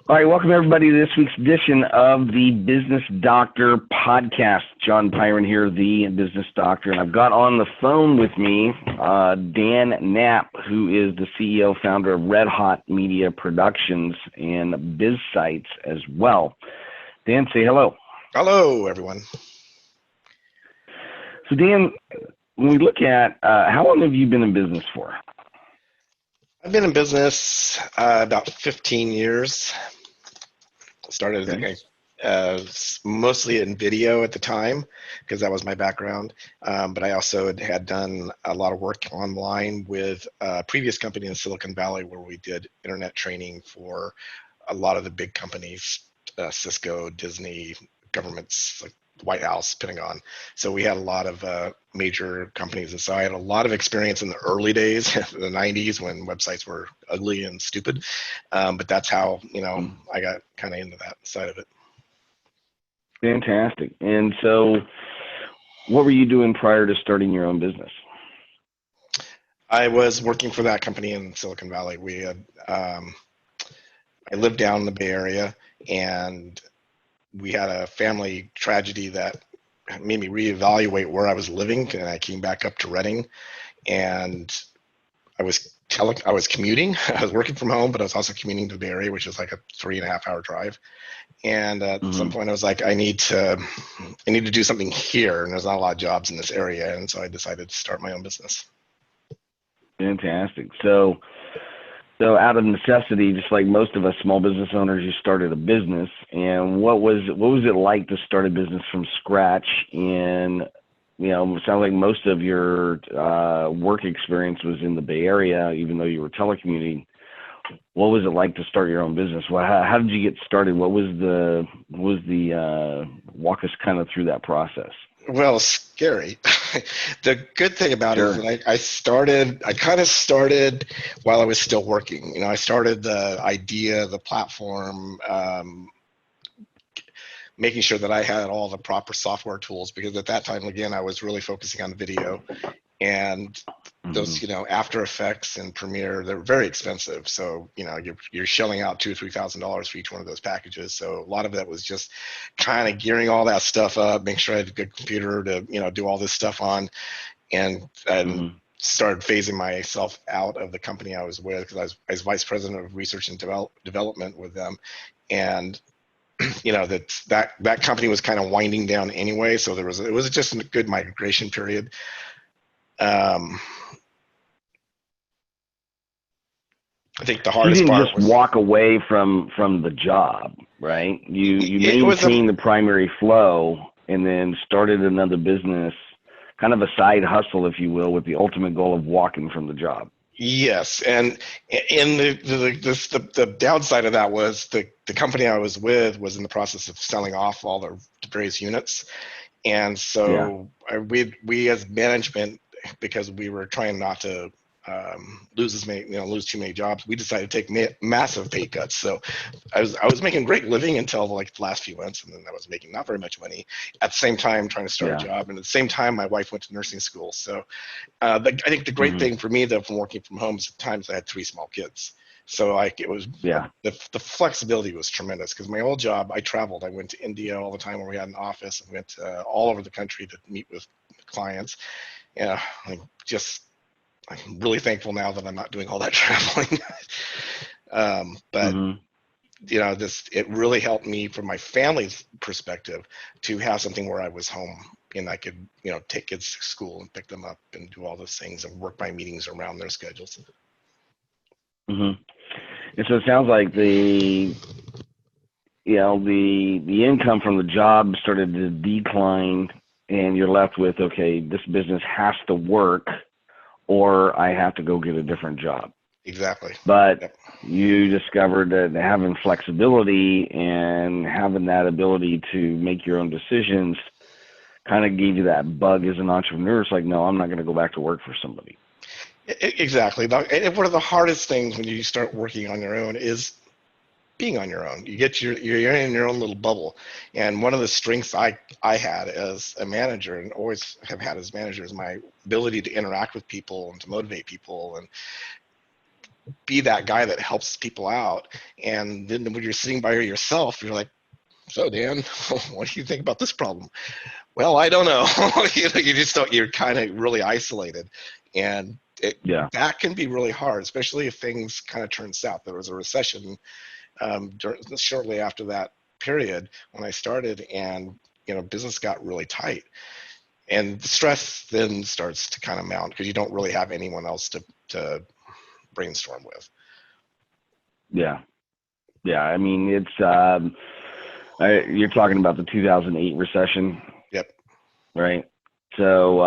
All right, welcome everybody to this week's edition of the Business Doctor podcast. John Pyron here, the Business Doctor, and I've got on the phone with me Dan Knapp, who is the CEO, founder of Red Hot Media Productions and BizSites as well. Dan, say hello. Hello, everyone. So Dan, when we look at how long have you been in business for? I've been in business about 15 years. Started mostly in video at the time because that was my background. But I also had done a lot of work online with a previous company in Silicon Valley where we did internet training for a lot of the big companies, Cisco, Disney, governments like White House, Pentagon. So we had a lot of major companies. And so I had a lot of experience in the early days, the 90s, when websites were ugly and stupid. But that's how, I got kind of into that side of it. Fantastic. And so what were you doing prior to starting your own business? I was working for that company in Silicon Valley. We had, I lived down in the Bay Area, and we had a family tragedy that made me reevaluate where I was living, and I came back up to Redding, and I was commuting. I was working from home, but I was also commuting to the Bay Area, which is like a 3.5-hour drive. And at some point, I was like, I need to do something here, and there's not a lot of jobs in this area, and so I decided to start my own business. Fantastic. So out of necessity, just like most of us small business owners, you started a business. And what was it like to start a business from scratch? And it sounds like most of your work experience was in the Bay Area, even though you were telecommuting. What was it like to start your own business? Well, how did you get started? What was the walk us kind of through that process? Well, scary. The good thing about it is that I kind of started while I was still working. I started the idea, the platform, making sure that I had all the proper software tools, because at that time, again, I was really focusing on video, and those, After Effects and Premiere, they're very expensive. So, you're shelling out $2,000 or $3,000 for each one of those packages. So a lot of that was just kind of gearing all that stuff up, make sure I had a good computer to, do all this stuff on, and started phasing myself out of the company I was with, because I was vice president of research and development with them. And that company was kind of winding down anyway. So it was just a good migration period. I think the hardest part was... You didn't just walk away from the job, right? You maintained the primary flow and then started another business, kind of a side hustle, if you will, with the ultimate goal of walking from the job. Yes, and the downside of that was the company I was with was in the process of selling off all the various units, and so we as management, because we were trying not to lose too many jobs, we decided to take massive pay cuts. So I was making a great living until like the last few months, and then I was making not very much money. At the same time, trying to start a job, and at the same time, my wife went to nursing school. So I think the great thing for me, though, from working from home, is at times I had 3 small kids. So it was the flexibility was tremendous, because my old job, I traveled. I went to India all the time where we had an office, and went all over the country to meet with clients. Yeah, I'm really thankful now that I'm not doing all that traveling. It really helped me from my family's perspective to have something where I was home and I could, take kids to school and pick them up and do all those things and work my meetings around their schedules. And so it sounds like the income from the job started to decline, and you're left with, okay, this business has to work, or I have to go get a different job. Exactly. But you discovered that having flexibility and having that ability to make your own decisions kind of gave you that bug as an entrepreneur. It's like, no, I'm not going to go back to work for somebody. Exactly. And one of the hardest things when you start working on your own is being on your own. You're in your own little bubble. And one of the strengths I had as a manager, and always have had as manager, is my ability to interact with people and to motivate people. And be that guy that helps people out. And then when you're sitting by yourself, you're like, so Dan, what do you think about this problem? Well, I don't know. You just don't, you're kind of really isolated. And Yeah. that can be really hard, especially if things kind of turn south. There was a recession shortly after that period when I started, and business got really tight, and the stress then starts to kind of mount because you don't really have anyone else to brainstorm with. Yeah. Yeah. I mean, you're talking about the 2008 recession. Yep. Right. So,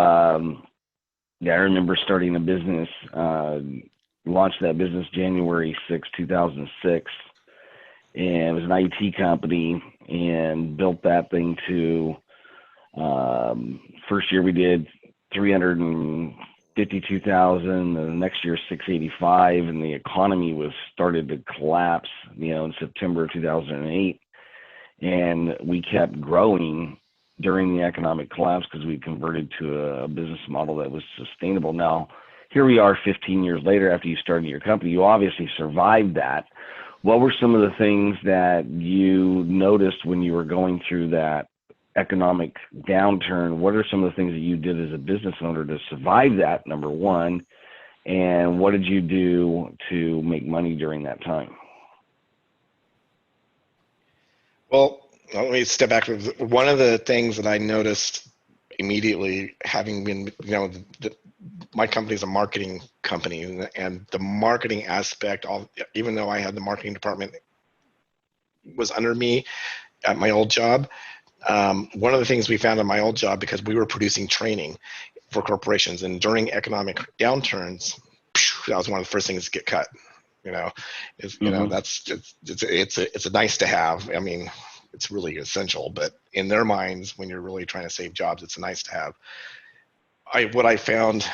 yeah, I remember starting a business, launched that business January 6, 2006. And it was an IT company, and built that thing to, first year we did 352,000, the next year 685, and the economy was started to collapse, in September of 2008. And we kept growing during the economic collapse because we converted to a business model that was sustainable. Now, here we are 15 years later after you started your company. You obviously survived that. What were some of the things that you noticed when you were going through that economic downturn? What are some of the things that you did as a business owner to survive that, number one? And what did you do to make money during that time? Well, let me step back. One of the things that I noticed immediately, having been, my company is a marketing company, and the marketing aspect, even though I had the marketing department was under me at my old job, one of the things we found in my old job, because we were producing training for corporations, and during economic downturns, that was one of the first things to get cut. That's it's a nice to have. I mean, it's really essential, but in their minds, when you're really trying to save jobs, it's a nice to have. What I found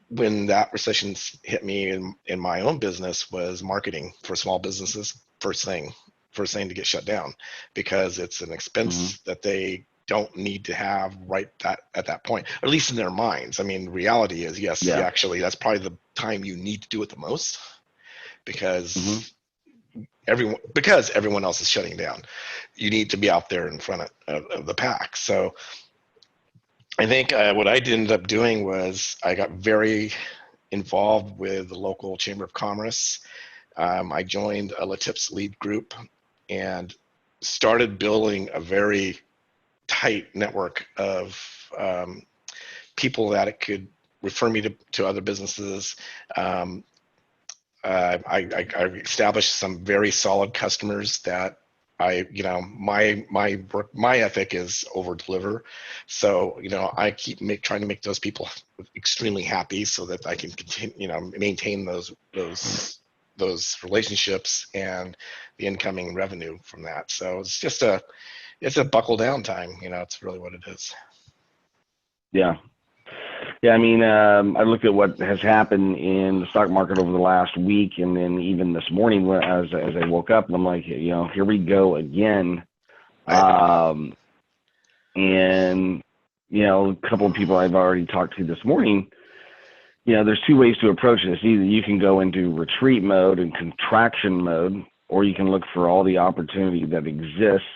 when that recession hit me in my own business was marketing for small businesses. First thing to get shut down, because it's an expense that they don't need to have at that point, or at least in their minds. I mean, the reality is, yes, actually, that's probably the time you need to do it the most, because everyone else is shutting down. You need to be out there in front of the pack. So I think what I ended up doing was I got very involved with the local Chamber of Commerce. I joined a LaTips lead group and started building a very tight network of people that it could refer me to other businesses. I established some very solid customers that my ethic is over deliver. So, I keep trying to make those people extremely happy so that I can continue, maintain those relationships and the incoming revenue from that. So it's a buckle down time. It's really what it is. Yeah. Yeah, I mean, I looked at what has happened in the stock market over the last week, and then even this morning as I woke up, and I'm like, here we go again. And a couple of people I've already talked to this morning, there's two ways to approach this. Either you can go into retreat mode and contraction mode, or you can look for all the opportunity that exists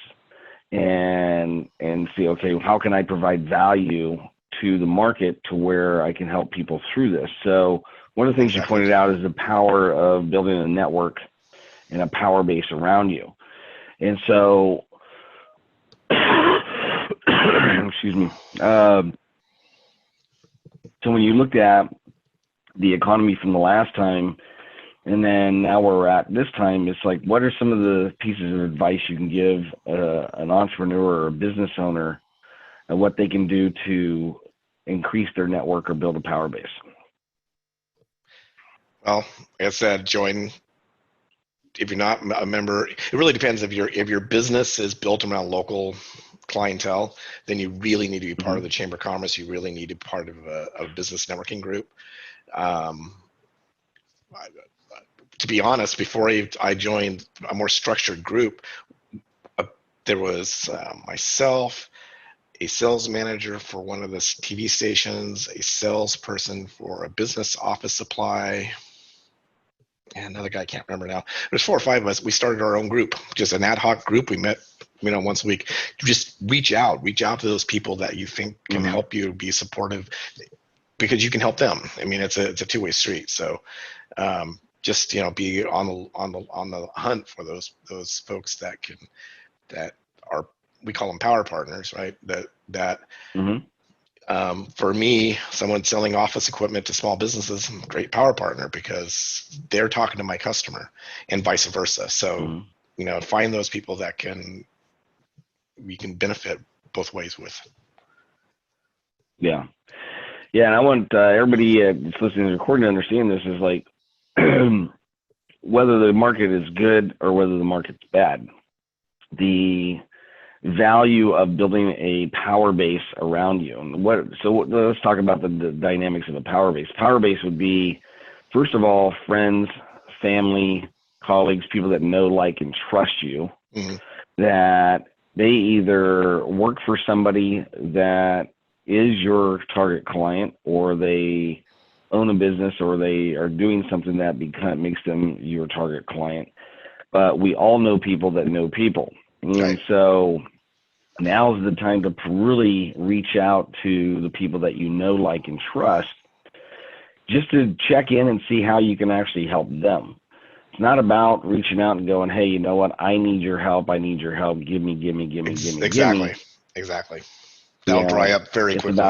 and see, okay, how can I provide value to the market to where I can help people through this. So one of the things you pointed out is the power of building a network and a power base around you. And so, excuse me. So when you looked at the economy from the last time, and then now where we're at this time, it's like, what are some of the pieces of advice you can give an entrepreneur or a business owner and what they can do to increase their network or build a power base? Well, like I said, join. If you're not a member, it really depends. If your business is built around local clientele, then you really need to be part of the Chamber of Commerce. You really need to be part of a business networking group. To be honest, before I joined a more structured group, there was myself, a sales manager for one of the TV stations, a salesperson for a business office supply, and another guy, I can't remember now. There's 4 or 5 of us. We started our own group, just an ad hoc group. We met, once a week. Just reach out to those people that you think can help you, be supportive, because you can help them. I mean, it's a two-way street. So just be on the hunt for those folks that are, we call them power partners, right? That for me, someone selling office equipment to small businesses, great power partner, because they're talking to my customer, and vice versa. So find those people that we can benefit both ways with. Yeah. Yeah, and I want everybody that's listening to the recording to understand this is like whether the market is good or whether the market's bad, the value of building a power base around you. And let's talk about the dynamics of a power base. Power base would be, first of all, friends, family, colleagues, people that know, like, and trust you, that they either work for somebody that is your target client, or they own a business, or they are doing something that makes them your target client. But we all know people that know people. And so now's the time to really reach out to the people that you know, like, and trust, just to check in and see how you can actually help them. It's not about reaching out and going, hey, you know what? I need your help. I need your help. Give me. Exactly. That'll dry up very quickly.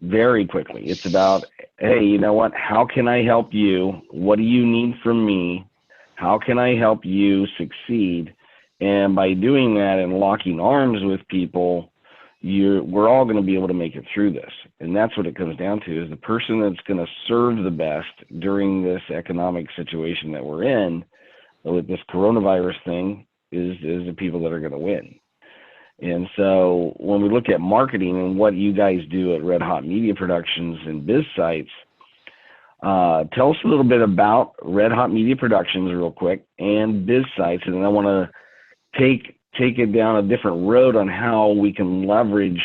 Very quickly. It's about, hey, you know what? How can I help you? What do you need from me? How can I help you succeed? And by doing that and locking arms with people, we're all going to be able to make it through this. And that's what it comes down to, is the person that's going to serve the best during this economic situation that we're in with this coronavirus thing is the people that are going to win. And so when we look at marketing and what you guys do at Red Hot Media Productions and BizSites, tell us a little bit about Red Hot Media Productions real quick and BizSites, and then I want to take it down a different road on how we can leverage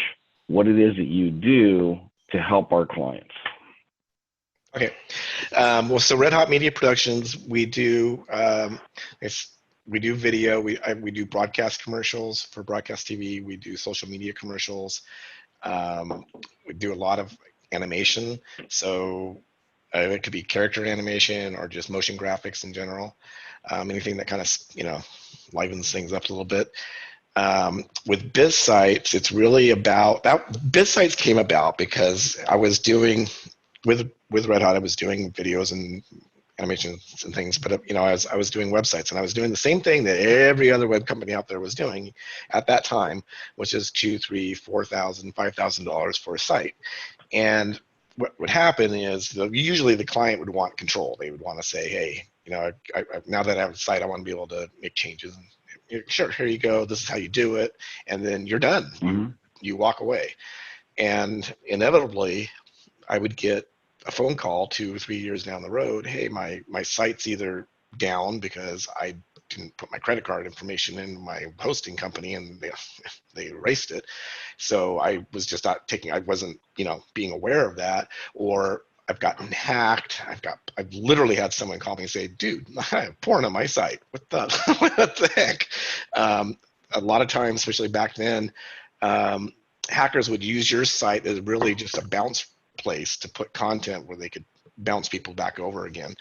what it is that you do to help our clients. Okay. Well, so Red Hot Media Productions, we do video, we do broadcast commercials for broadcast TV, we do social media commercials, we do a lot of animation, so it could be character animation or just motion graphics in general, anything that kind of livens things up a little bit. With BizSites, it's really about BizSites came about because I was doing with Red Hot, I was doing videos and animations and things, but I was doing websites, and I was doing the same thing that every other web company out there was doing at that time, which is $2,000, $3,000, $4,000, $5,000 for a site. And what would happen is usually the client would want control. They would want to say, hey, now that I have a site, I want to be able to make changes. And sure, here you go. This is how you do it, and then you're done. You walk away, and inevitably, I would get a phone call 2 or 3 years down the road. Hey, my site's either down because I didn't put my credit card information in my hosting company and they erased it. So I was just I wasn't, being aware of that, or I've gotten hacked. I've literally had someone call me and say, dude, I have porn on my site. What the heck? A lot of times, especially back then, hackers would use your site as really just a bounce place to put content where they could bounce people back over again.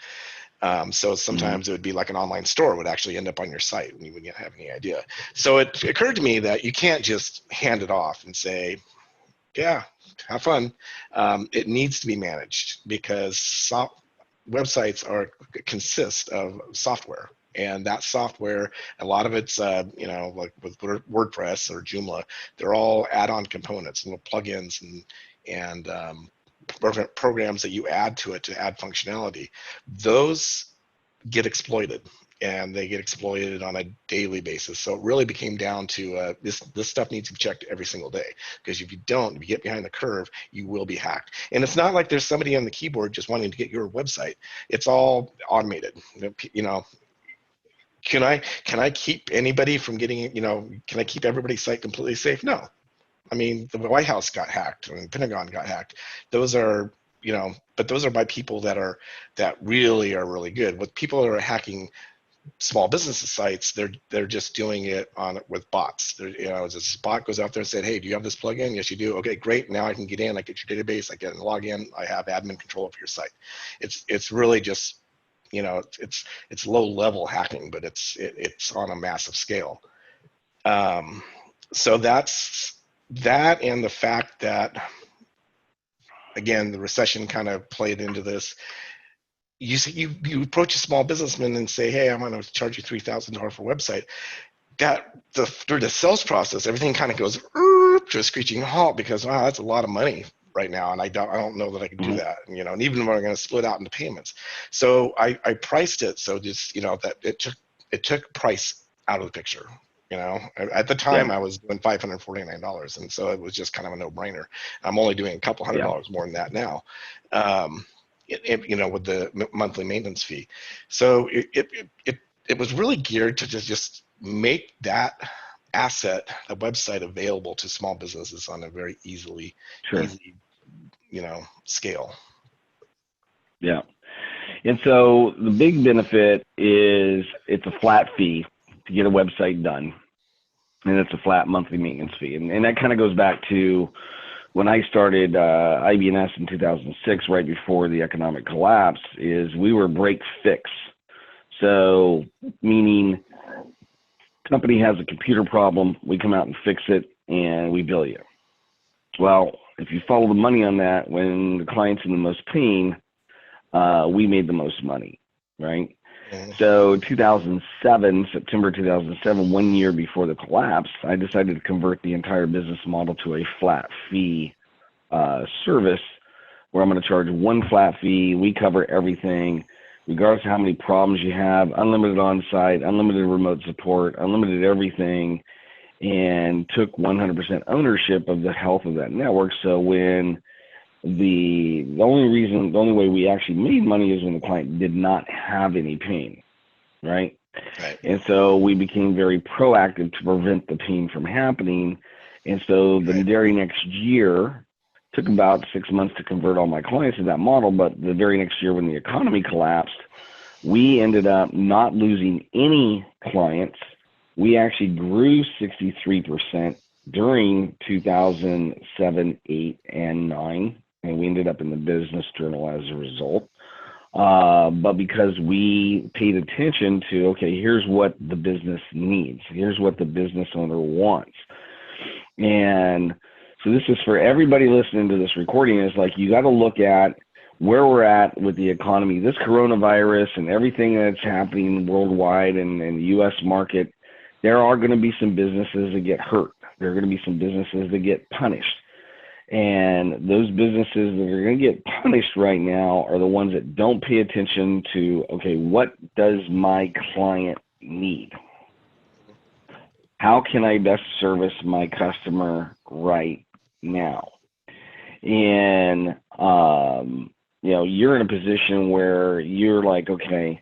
So sometimes it would be like an online store would actually end up on your site and you wouldn't have any idea. So it occurred to me that you can't just hand it off and say, yeah, have fun. It needs to be managed, because websites consist of software. And that software, a lot of it's, like with WordPress or Joomla, they're all add-on components, little plugins and programs that you add to it to add functionality. Those get exploited, and they get exploited on a daily basis. So it really became down to this stuff needs to be checked every single day, because if you get behind the curve, you will be hacked. And it's not like there's somebody on the keyboard just wanting to get your website. It's all automated. Can I keep anybody from getting, can I keep everybody's site completely safe? No. I mean, the White House got hacked and the Pentagon got hacked. Those are but those are by people that really are really good. With people that are hacking small business sites, they're just doing it with bots. This bot goes out there and said, "Hey, do you have this plugin?" "Yes, you do." "Okay, great. Now I can get in. I get your database. I get and log in. I have admin control of your site." It's really just, it's low level hacking, but it's on a massive scale. So that's that, and the fact that, again, the recession kind of played into this. You approach a small businessman and say, "Hey, I'm going to charge you $3,000 for a website." Through the sales process, everything kind of goes to a screeching halt, because, wow, that's a lot of money right now, and I don't know that I can do that. And even when we're going to split out into payments, so I priced it so just that it took price out of the picture. At the time, I was doing $549, and so it was just kind of a no-brainer. I'm only doing a couple $100 more than that now. With the monthly maintenance fee. So it was really geared to just make that asset, a website, available to small businesses on a very easy, scale. Yeah. And so the big benefit is it's a flat fee to get a website done, and it's a flat monthly maintenance fee. And that kind of goes back to when I started IBNS in 2006, right before the economic collapse, is we were break fix. So meaning company has a computer problem, we come out and fix it, and we bill you. Well, if you follow the money on that, when the client's in the most pain, we made the most money, right? So 2007, September 2007, 1 year before the collapse, I decided to convert the entire business model to a flat fee service, where I'm going to charge one flat fee. We cover everything, regardless of how many problems you have, unlimited on-site, unlimited remote support, unlimited everything, and took 100% ownership of the health of that network. So when the only way we actually made money is when the client did not have any pain, right? And so we became very proactive to prevent the pain from happening. And so the very next year, took about 6 months to convert all my clients to that model, but the very next year when the economy collapsed, we ended up not losing any clients. We actually grew 63% during 2007, 8, and 9. And we ended up in the Business Journal as a result. But because we paid attention to, okay, here's what the business needs. Here's what the business owner wants. And so this is for everybody listening to this recording, is like, you got to look at where we're at with the economy, this coronavirus and everything that's happening worldwide and in the U.S. market. There are going to be some businesses that get hurt. There are going to be some businesses that get punished. And those businesses that are going to get punished right now are the ones that don't pay attention to, okay, what does my client need? How can I best service my customer right now? And, you're in a position where you're like, okay,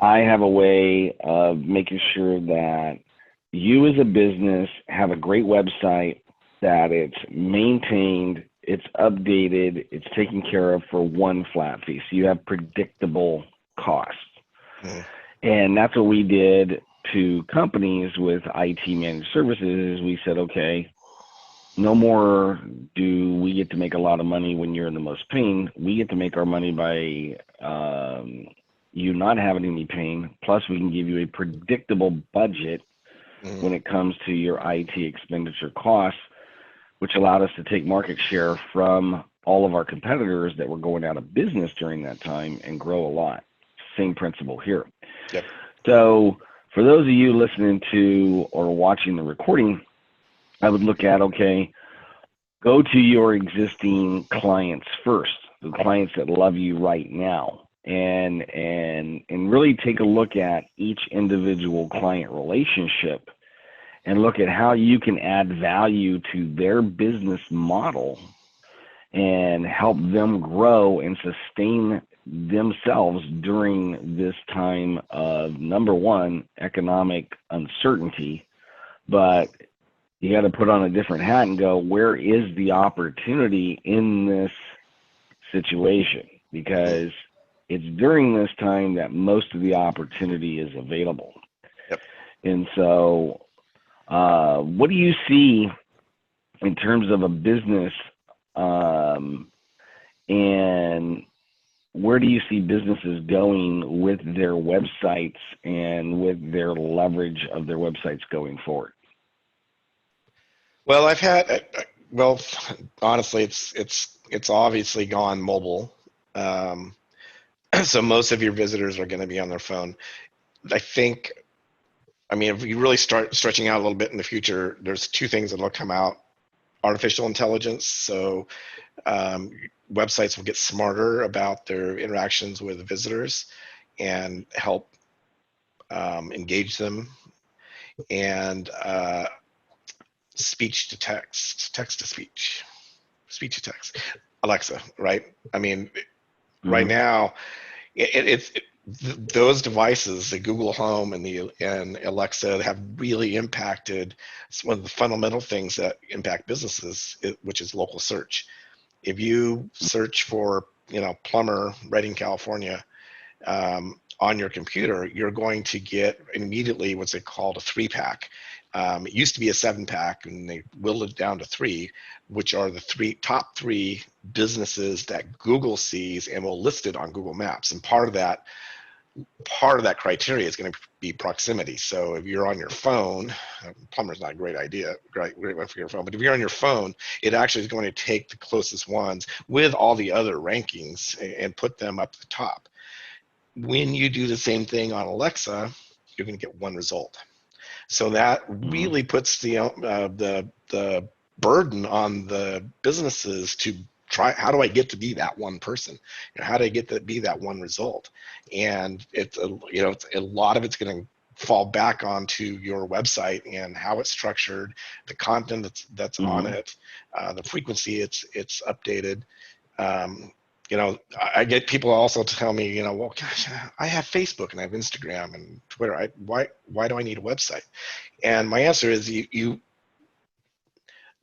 I have a way of making sure that you as a business have a great website, that it's maintained, it's updated, it's taken care of for one flat fee. So you have predictable costs. And that's what we did to companies with IT managed services. We said, okay, no more do we get to make a lot of money when you're in the most pain. We get to make our money by you not having any pain. Plus, we can give you a predictable budget when it comes to your IT expenditure costs, which allowed us to take market share from all of our competitors that were going out of business during that time and grow a lot. Same principle here. Yep. So for those of you listening to or watching the recording, I would look at, okay, go to your existing clients first, the clients that love you right now, and really take a look at each individual client relationship and look at how you can add value to their business model and help them grow and sustain themselves during this time of, number one, economic uncertainty. But you got to put on a different hat and go, where is the opportunity in this situation because it's during this time that most of the opportunity is available. Yep. And so, what do you see in terms of a business, and where do you see businesses going with their websites and with their leverage of their websites going forward? Well, honestly, it's obviously gone mobile. So most of your visitors are going to be on their phone. I mean, if you really start stretching out a little bit in the future, there's two things that will come out. Artificial intelligence. So websites will get smarter about their interactions with visitors and help engage them. And speech to text, text to speech, speech to text. Alexa, right? I mean, right now, those devices, the Google Home and Alexa, have really impacted. It's one of the fundamental things that impact businesses, which is local search. If you search for, plumber, Redding, California, on your computer, you're going to get immediately what's called a 3-pack. It used to be a 7-pack, and they whittled it down to 3, which are the top three businesses that Google sees and will list it on Google Maps. And part of that criteria is going to be proximity. So if you're on your phone, plumber's not a great one for your phone, but if you're on your phone, it actually is going to take the closest ones with all the other rankings and put them up the top. When you do the same thing on Alexa, you're going to get one result. So that really puts the burden on the businesses to try. How do I get to be that one person? How do I get to be that one result? And it's a lot of it's going to fall back onto your website and how it's structured, the content that's on it, the frequency it's updated. I get people also tell me, well, gosh, I have Facebook and I have Instagram and Twitter. Why do I need a website? And my answer is the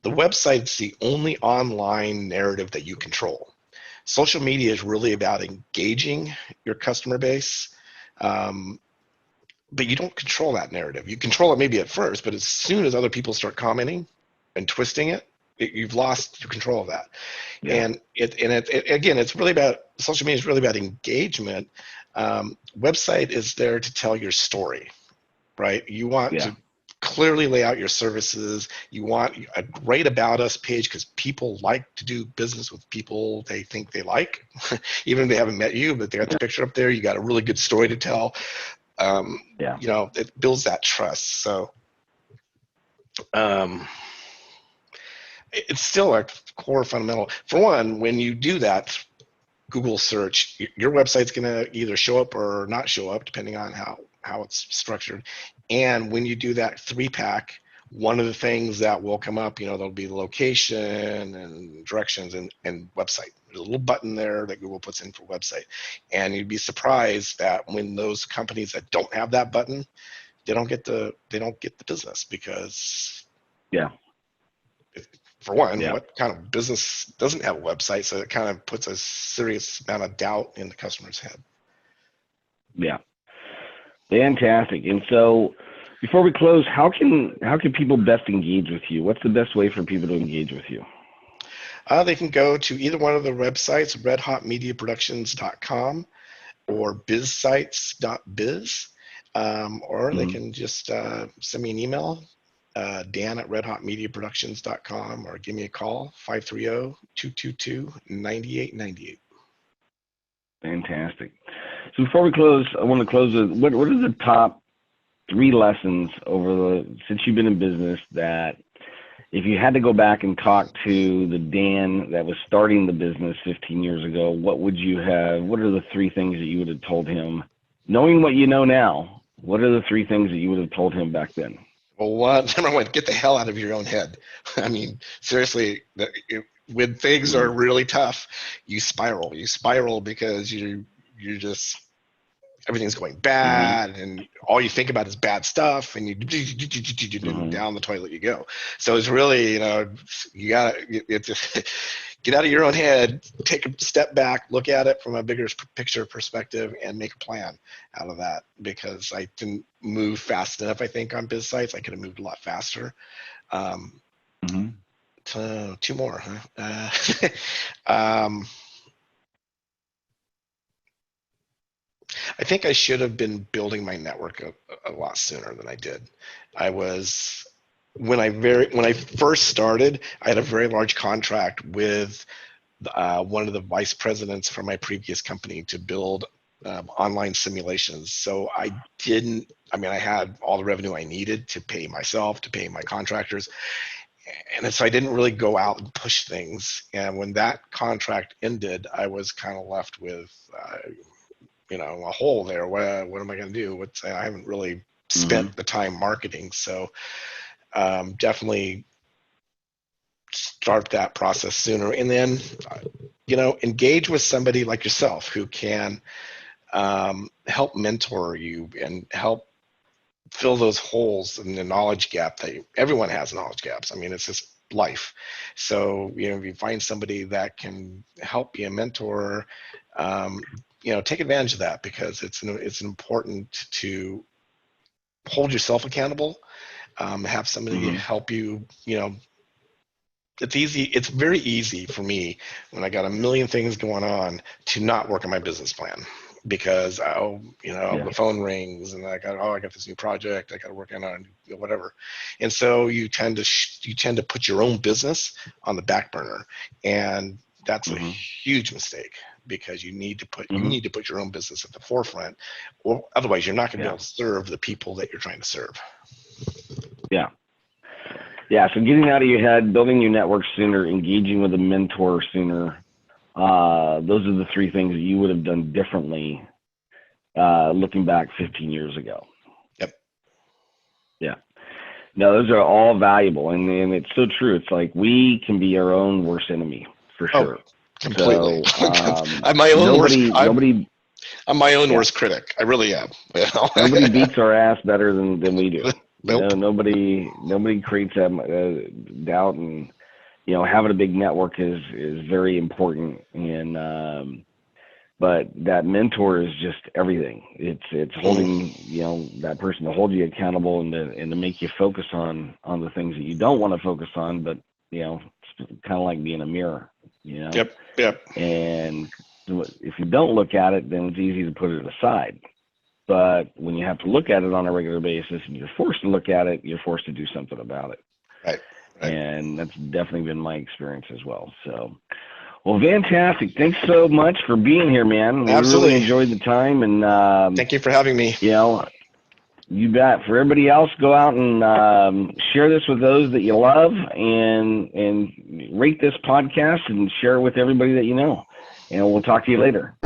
website's the only online narrative that you control. Social media is really about engaging your customer base, but you don't control that narrative. You control it maybe at first, but as soon as other people start commenting and twisting it, you've lost your control of that. Yeah. And it's really about, social media is really about engagement. Website is there to tell your story, right? You want to clearly lay out your services. You want a great about us page because people like to do business with people they think they like, even if they haven't met you, but they got the picture up there. You got a really good story to tell. It builds that trust. So it's still a core fundamental. For one, when you do that Google search, your website's going to either show up or not show up, depending on how it's structured. And when you do that 3-pack, one of the things that will come up, there'll be location and directions and website. There's a little button there that Google puts in for website. And you'd be surprised that when those companies that don't have that button, they don't get the business because for one, what kind of business doesn't have a website? So it kind of puts a serious amount of doubt in the customer's head. Yeah. Fantastic. And so before we close, how can people best engage with you? What's the best way for people to engage with you? They can go to either one of the websites, redhotmediaproductions.com or bizsites.biz, or they can just send me an email, Dan@redhotmediaproductions.com, or give me a call, 530-222-9898. Fantastic. So before we close, I want to close with what are the top 3 lessons since you've been in business that if you had to go back and talk to the Dan that was starting the business 15 years ago, what are the 3 things that you would have told him? Knowing what you know now, what are the 3 things that you would have told him back then? Well, number one, get the hell out of your own head. I mean, seriously, when things are really tough, you spiral. You spiral because you're just, everything's going bad, and all you think about is bad stuff, and you down the toilet you go. So it's really, get out of your own head, take a step back, look at it from a bigger picture perspective, and make a plan out of that. Because I didn't move fast enough, I think, on biz sites. I could have moved a lot faster. Two more, huh? I think I should have been building my network a lot sooner than I did. When I first started, I had a very large contract with one of the vice presidents from my previous company to build online simulations. So I had all the revenue I needed to pay myself, to pay my contractors. And so I didn't really go out and push things. And when that contract ended, I was kind of left with, a hole there. What am I going to do? I haven't really spent the time marketing. So definitely start that process sooner. And then, engage with somebody like yourself who can help mentor you and help fill those holes in the knowledge gap that everyone has knowledge gaps. I mean, it's just life. So, if you find somebody that can help be a mentor, take advantage of that, because it's important to hold yourself accountable, have somebody help you, it's easy. It's very easy for me when I got a million things going on to not work on my business plan, because the phone rings and I got this new project I got to work on whatever, and so you tend to put your own business on the back burner, and that's a huge mistake, because you need to put your own business at the forefront, or otherwise you're not going to be able to serve the people that you're trying to serve. Yeah, so getting out of your head, building your network sooner, engaging with a mentor sooner, those are the three things that you would have done differently looking back 15 years ago. Yep. Yeah. No, those are all valuable, and it's so true. It's like we can be our own worst enemy, for sure. Completely. So, I'm my own worst critic. I really am. Nobody beats our ass better than we do. Nope. Nobody creates that doubt, and having a big network is very important. And but that mentor is just everything. It's holding that person to hold you accountable and to make you focus on the things that you don't want to focus on. But it's kind of like being a mirror. Yep. And if you don't look at it, then it's easy to put it aside. But when you have to look at it on a regular basis and you're forced to look at it, you're forced to do something about it. Right. And that's definitely been my experience as well. So, well, fantastic. Thanks so much for being here, man. Absolutely. We really enjoyed the time. And thank you for having me. You bet. For everybody else, go out and share this with those that you love, and rate this podcast and share it with everybody that you know. And we'll talk to you later.